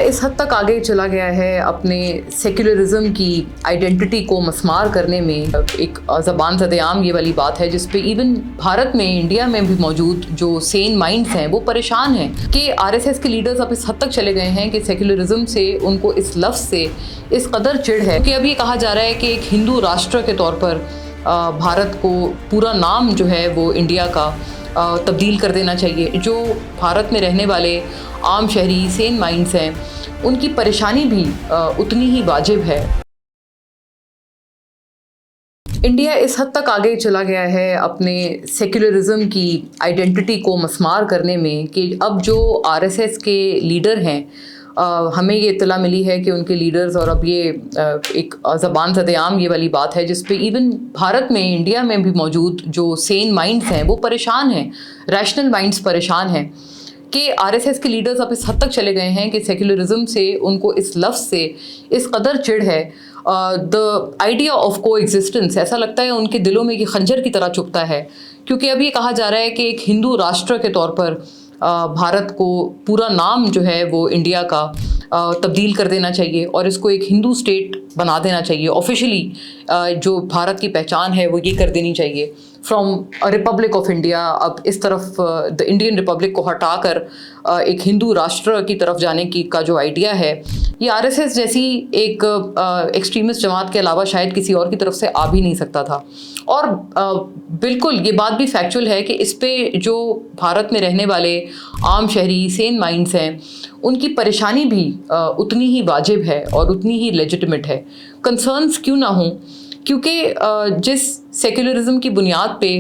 اس حد تک آگے چلا گیا ہے اپنے سیکولرزم کی آئیڈینٹی کو مسمار کرنے میں. ایک زبان زد عام یہ والی بات ہے جس پہ ایون بھارت میں انڈیا میں بھی موجود جو سین مائنڈز ہیں وہ پریشان ہیں کہ آر ایس ایس کے لیڈرز اب اس حد تک چلے گئے ہیں کہ سیکولرزم سے ان کو اس لفظ سے اس قدر چڑ ہے کہ اب یہ کہا جا رہا ہے کہ ایک ہندو راشٹر کے طور پر بھارت کو پورا نام جو ہے وہ انڈیا کا تبدیل کر دینا چاہیے. جو بھارت میں رہنے والے عام شہری سین مائنڈز ہیں ان کی پریشانی بھی اتنی ہی واجب ہے. انڈیا اس حد تک آگے چلا گیا ہے اپنے سیکولرزم کی آئیڈینٹی کو مسمار کرنے میں کہ اب جو آر ایس ایس کے لیڈر ہیں ہمیں یہ اطلاع ملی ہے کہ ان کے لیڈرز اور اب یہ ایک زبان زد عام یہ والی بات ہے جس پہ ایون بھارت میں انڈیا میں بھی موجود جو سین مائنڈز ہیں وہ پریشان ہیں, ریشنل مائنڈز پریشان ہیں کہ آر ایس ایس کے لیڈرز اب اس حد تک چلے گئے ہیں کہ سیکولرزم سے ان کو اس لفظ سے اس قدر چڑ ہے. دا آئیڈیا آف کو ایگزسٹنس ایسا لگتا ہے ان کے دلوں میں یہ خنجر کی طرح چبھتا ہے کیونکہ اب یہ کہا جا رہا ہے کہ ایک ہندو راشٹر کے طور پر بھارت کو پورا نام جو ہے وہ انڈیا کا تبدیل کر دینا چاہیے اور اس کو ایک ہندو اسٹیٹ بنا دینا چاہیے. آفیشلی جو بھارت کی پہچان ہے وہ یہ کر دینی چاہیے فرام ریپبلک آف انڈیا. اب اس طرف دا انڈین ریپبلک کو ہٹا کر ایک ہندو راشٹر کی طرف جانے کی کا جو آئیڈیا ہے یہ آر ایس ایس جیسی ایک ایکسٹریمسٹ جماعت کے علاوہ شاید کسی اور کی طرف سے آ بھی نہیں سکتا تھا. اور بالکل یہ بات بھی فیکچول ہے کہ اس پہ جو بھارت میں رہنے والے عام شہری سین مائنڈز ہیں ان کی پریشانی بھی اتنی ہی واجب ہے اور اتنی ہی لیجٹمیٹ ہے. کنسرنس کیوں نہ ہوں کیونکہ جس سیکولرزم کی بنیاد پہ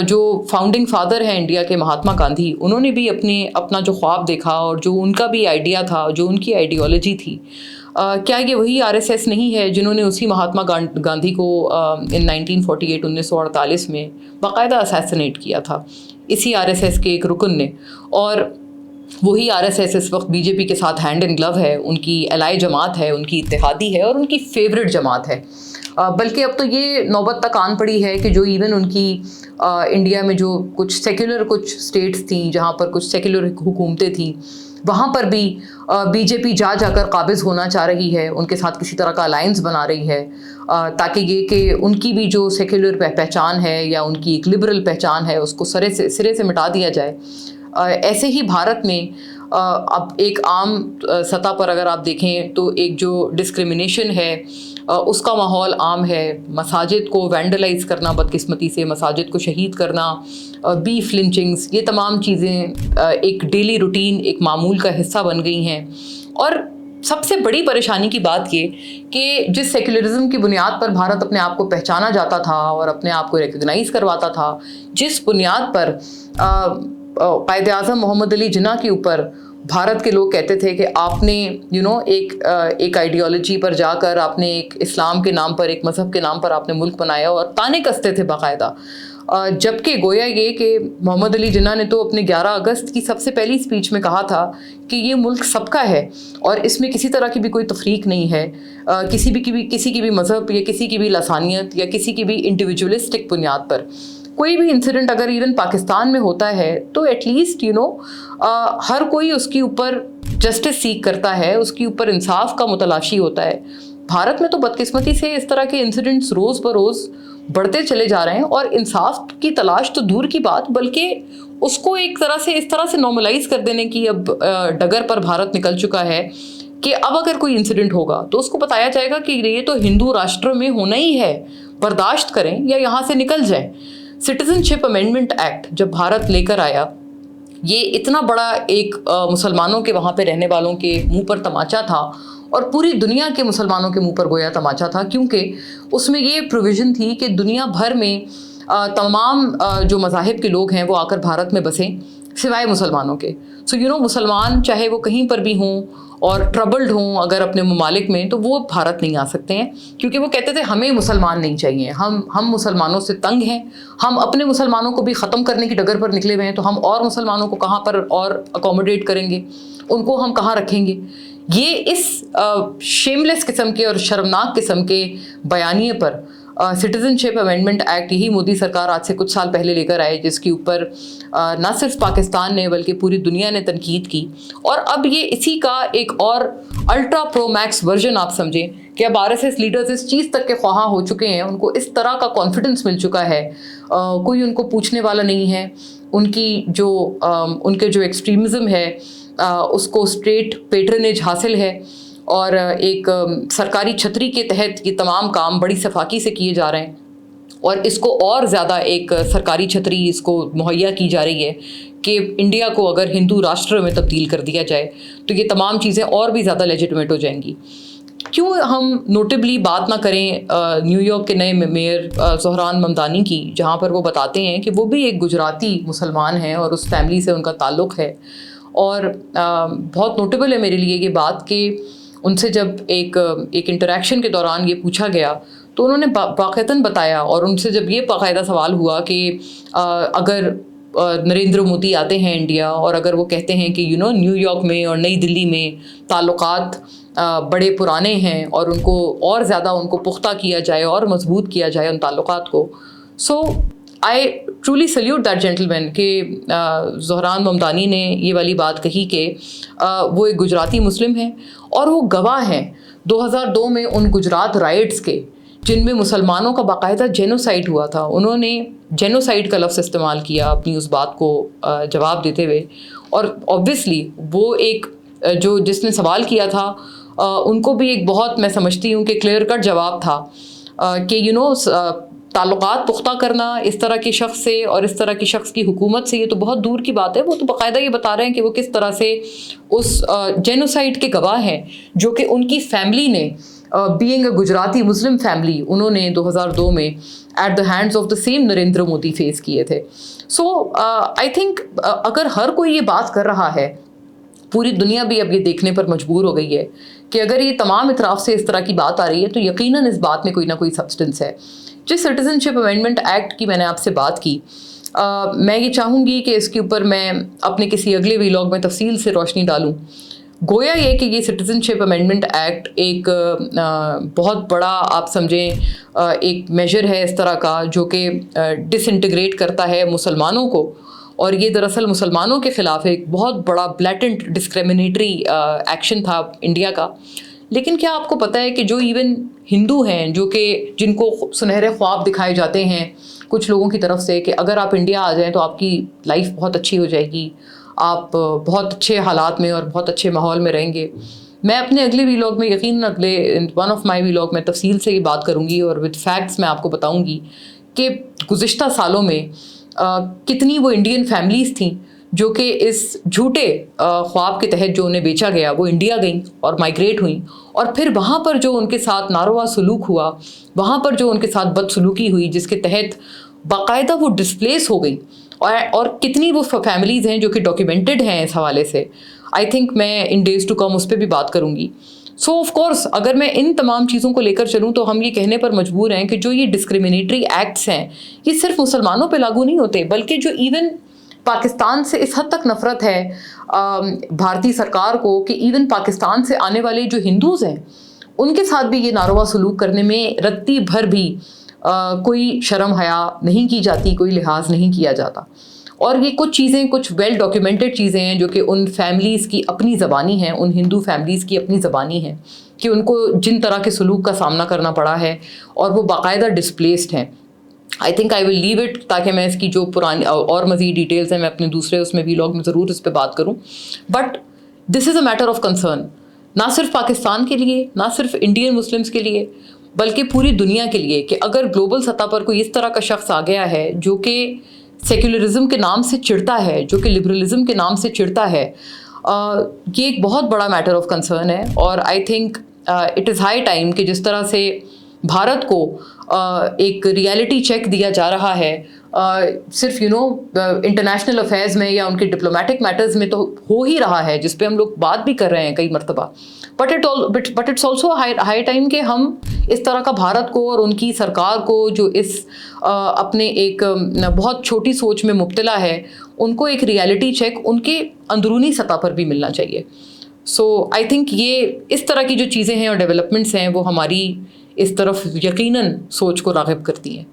جو فاؤنڈنگ فادر ہیں انڈیا کے مہاتما گاندھی انہوں نے بھی اپنا جو خواب دیکھا اور جو ان کا بھی آئیڈیا تھا جو ان کی آئیڈیالوجی تھی, کیا یہ وہی آر ایس ایس نہیں ہے جنہوں نے اسی مہاتما گاندھی کو 1948 1948 میں باقاعدہ اسیسنیٹ کیا تھا اسی آر ایس ایس کے ایک رکن نے. اور وہی آر ایس ایس اس وقت بی جے پی کے ساتھ ہینڈ ان گلو ہے, ان کی الائی جماعت ہے, ان کی اتحادی ہے اور ان کی فیوریٹ جماعت ہے. بلکہ اب تو یہ نوبت تک آن پڑی ہے کہ جو ایون ان کی انڈیا میں جو کچھ اسٹیٹس تھیں جہاں پر کچھ سیکولر حکومتیں تھیں وہاں پر بھی بی جے پی جا کر قابض ہونا چاہ رہی ہے, ان کے ساتھ کسی طرح کا الائنس بنا رہی ہے تاکہ یہ کہ ان کی بھی جو سیکولر پہچان ہے یا ان کی ایک لبرل پہچان ہے اس کو سرے سے مٹا دیا جائے. ایسے ہی بھارت میں اب ایک عام سطح پر اگر آپ دیکھیں تو ایک جو ڈسکریمنیشن ہے اس کا ماحول عام ہے. مساجد کو وینڈلائز کرنا, بدقسمتی سے مساجد کو شہید کرنا, بیف لنچنگز, یہ تمام چیزیں ایک ڈیلی روٹین ایک معمول کا حصہ بن گئی ہیں. اور سب سے بڑی پریشانی کی بات یہ کہ جس سیکولرزم کی بنیاد پر بھارت اپنے آپ کو پہچانا جاتا تھا اور اپنے آپ کو ریکگنائز کرواتا تھا, جس بنیاد پر قائد اعظم محمد علی جناح کے اوپر بھارت کے لوگ کہتے تھے کہ آپ نے ایک آئیڈیالوجی پر جا کر آپ نے ایک اسلام کے نام پر, ایک مذہب کے نام پر آپ نے ملک بنایا اور تانے کستے تھے باقاعدہ. جبکہ گویا یہ کہ محمد علی جناح نے تو اپنے 11 اگست کی سب سے پہلی اسپیچ میں کہا تھا کہ یہ ملک سب کا ہے اور اس میں کسی طرح کی بھی کوئی تفریق نہیں ہے, کسی کی بھی مذہب یا کسی کی بھی لسانیت یا کسی کی بھی انڈیویجولسٹک بنیاد پر. کوئی بھی انسیڈنٹ اگر ایون پاکستان میں ہوتا ہے تو ایٹ لیسٹ ہر کوئی اس کے اوپر جسٹس سیک کرتا ہے, اس کے اوپر انصاف کا متلاشی ہوتا ہے. بھارت میں تو بدقسمتی سے اس طرح کے انسیڈنٹس روز بروز بڑھتے چلے جا رہے ہیں اور انصاف کی تلاش تو دور کی بات بلکہ اس کو ایک طرح سے نارملائز کر دینے کی اب ڈگر پر بھارت نکل چکا ہے کہ اب اگر کوئی انسیڈنٹ ہوگا تو اس کو بتایا جائے گا کہ یہ تو ہندو راشٹر میں ہونا ہی ہے, برداشت کریں یا یہاں سے نکل جائیں. سٹیزن شپ امینڈمنٹ ایکٹ جب بھارت لے کر آیا یہ اتنا بڑا ایک مسلمانوں کے وہاں پہ رہنے والوں کے منہ پر تماچا تھا اور پوری دنیا کے مسلمانوں کے منہ پر گویا تماچا تھا کیونکہ اس میں یہ پروویژن تھی کہ دنیا بھر میں تمام جو مذاہب کے لوگ ہیں وہ آ کر بھارت میں بسیں سوائے مسلمانوں کے. سو مسلمان چاہے وہ کہیں پر بھی ہوں اور ٹربلڈ ہوں اگر اپنے ممالک میں تو وہ بھارت نہیں آ سکتے ہیں کیونکہ وہ کہتے تھے ہمیں مسلمان نہیں چاہیے, ہم مسلمانوں سے تنگ ہیں, ہم اپنے مسلمانوں کو بھی ختم کرنے کی ڈگر پر نکلے ہوئے ہیں تو ہم اور مسلمانوں کو کہاں پر اور اکوموڈیٹ کریں گے, ان کو ہم کہاں رکھیں گے. یہ اس شیملیس قسم کے اور شرمناک قسم کے بیانیے پر सिटीजनशिप अमेंडमेंट एक्ट यही मोदी सरकार आज से कुछ साल पहले लेकर आए, जिसके ऊपर ना सिर्फ पाकिस्तान ने बल्कि पूरी दुनिया ने तनकीद की। और अब ये इसी का एक और अल्ट्रा प्रो मैक्स वर्जन आप समझें कि अब आरएसएस लीडर्स इस चीज़ तक के ख्वाहा हो चुके हैं, उनको इस तरह का कॉन्फिडेंस मिल चुका है, कोई उनको पूछने वाला नहीं है, उनके जो एक्सट्रीमिज़म है उसको स्ट्रेट पेट्रनेज हासिल है, और एक सरकारी छतरी के तहत ये तमाम काम बड़ी सफाकी से किए जा रहे हैं, और इसको और ज़्यादा एक सरकारी छतरी इसको मुहैया की जा रही है कि इंडिया को अगर हिंदू राष्ट्र में तब्दील कर दिया जाए तो ये तमाम चीज़ें और भी ज़्यादा लेजिटिमेट हो जाएंगी। क्यों हम नोटेबली बात ना करें न्यूयॉर्क के नए मेयर ज़ोहरान ममदानी की, जहाँ पर वो बताते हैं कि वो भी एक गुजराती मुसलमान हैं और उस फैमिली से उनका ताल्लुक़ है। और बहुत नोटेबल है मेरे लिए ये बात कि उनसे जब एक इंटरेक्शन के दौरान ये पूछा गया तो उन्होंने बाकायदन बताया, और उनसे जब ये बाकायदा सवाल हुआ कि अगर नरेंद्र मोदी आते हैं इंडिया और अगर वो कहते हैं कि न्यूयॉर्क में और नई दिल्ली में ताल्लुकात बड़े पुराने हैं और उनको और ज़्यादा उनको पुख्ता किया जाए और मजबूत किया जाए उन ताल्लुकात को, so I truly salute that gentleman कि ज़ोहरान ममदानी ने ये वाली बात कही कि वो एक गुजराती मुस्लिम है और वो गवाह हैं 2002 में उन गुजरात राइट्स के, जिनमें मुसलमानों का बाकायदा जेनोसाइड हुआ था। उन्होंने जेनोसाइड का लफ्ज़ इस्तेमाल किया अपनी उस बात को जवाब देते हुए, और ऑब्वियसली वो एक जिसने सवाल किया था उनको भी एक बहुत, मैं समझती हूँ कि क्लियर कट जवाब था कि ताल्लुकात पुख्ता करना इस तरह के शख्स से और इस तरह की शख्स की हुकूमत से ये तो बहुत दूर की बात है। वो तो बाकायदा ये बता रहे हैं कि वो किस तरह से उस जेनोसाइड के गवाह हैं जो कि उनकी फैमिली ने being a Gujarati Muslim family उन्होंने 2002 में at the hands of the same Narendra Modi face किए थे। सो आई थिंक अगर हर कोई ये बात कर रहा है, पूरी दुनिया भी अब ये देखने पर मजबूर हो गई है कि अगर ये तमाम इतराफ़ से इस तरह की बात आ रही है तो यकीनन इस बात में कोई ना कोई सब्सटेंस है। जिस सिटीजनशिप अमेंडमेंट एक्ट की मैंने आपसे बात की, मैं ये चाहूँगी कि इसके ऊपर मैं अपने किसी अगले व्लॉग में तफसील से रोशनी डालूँ। गोया ये कि ये सिटीजनशिप अमेंडमेंट एक्ट एक बहुत बड़ा, आप समझें, एक मेजर है इस तरह का जो कि डिसइंटीग्रेट करता है मुसलमानों को, और ये दरअसल मुसलमानों के ख़िलाफ़ एक बहुत बड़ा ब्लैटेंट डिस्क्रिमिनेटरी एक्शन था इंडिया का। लेकिन क्या आपको पता है कि जो इवन हिंदू हैं, जो कि जिनको सुनहरे ख्वाब दिखाए जाते हैं कुछ लोगों की तरफ से कि अगर आप इंडिया आ जाएं तो आपकी लाइफ बहुत अच्छी हो जाएगी, आप बहुत अच्छे हालात में और बहुत अच्छे माहौल में रहेंगे। मैं अपने अगले व्लॉग में यकीनन अगले वन ऑफ माई व्लॉग में तफसील से ये बात करूँगी और विद फैक्ट्स मैं आपको बताऊँगी कि गुज़िश्ता सालों में कितनी वो इंडियन फैमिलीज़ थीं जो कि इस झूठे ख्वाब के तहत जो उन्हें बेचा गया वो इंडिया गईं और माइग्रेट हुईं, और फिर वहाँ पर जो उनके साथ नारवा सलूक हुआ, वहाँ पर जो उनके साथ बदसलूकी हुई जिसके तहत बाकायदा वो डिस्प्लेस हो गई, और कितनी वो फैमिलीज़ हैं जो कि डॉक्यूमेंटेड हैं इस हवाले से। आई थिंक मैं इन डेज़ टू कम उस पर भी बात करूँगी। सो ऑफ कोर्स अगर मैं इन तमाम चीज़ों को लेकर चलूँ तो हम ये कहने पर मजबूर हैं कि जो ये डिस्क्रिमिनेटरी एक्ट्स हैं ये सिर्फ मुसलमानों पे लागू नहीं होते, बल्कि जो इवन पाकिस्तान से इस हद तक नफ़रत है भारतीय सरकार को कि इवन पाकिस्तान से आने वाले जो हिंदूज़ हैं उनके साथ भी ये नारवा सलूक करने में रत्ती भर भी कोई शर्म हया नहीं की जाती, कोई लिहाज नहीं किया जाता। और ये कुछ चीज़ें, कुछ वेल डॉक्यूमेंटेड चीज़ें हैं जो कि उन फैमिलीज़ की अपनी ज़बानी हैं, उन हिंदू फैमिलीज़ की अपनी ज़बानी है कि उनको जिन तरह के सलूक का सामना करना पड़ा है और वो बाकायदा डिस्प्लेस्ड हैं। I think I will leave it ताकि मैं इसकी जो पुरानी और मज़ीद डिटेल्स हैं मैं अपने दूसरे उसमें व्लॉग में ज़रूर इस पर बात करूँ। But this is a matter of concern, ना सिर्फ पाकिस्तान के लिए, ना सिर्फ इंडियन मुस्लिम्स के लिए, बल्कि पूरी दुनिया के लिए कि अगर ग्लोबल सतह पर कोई इस तरह का शख्स आ गया है जो कि सेक्युलरिज्म के नाम से चिढ़ता है, जो कि लिबरलिज्म के नाम से चिढ़ता है, ये एक बहुत बड़ा मैटर ऑफ कंसर्न है। और I think it is high time कि जिस तरह से भारत को एक रियलिटी चेक दिया जा रहा है, सिर्फ इंटरनेशनल अफेयर्स में या उनके डिप्लोमेटिक मैटर्स में तो हो ही रहा है, जिस पे हम लोग बात भी कर रहे हैं कई मरतबा, but it's also high time कि हम इस तरह का भारत को और उनकी सरकार को जो इस अपने एक बहुत छोटी सोच में मुब्तला है, उनको एक रियलिटी चेक उनके अंदरूनी सतह पर भी मिलना चाहिए। सो आई थिंक ये इस तरह की जो चीज़ें हैं और डेवलपमेंट्स हैं वो हमारी اس طرف یقیناً سوچ کو راغب کرتی ہیں.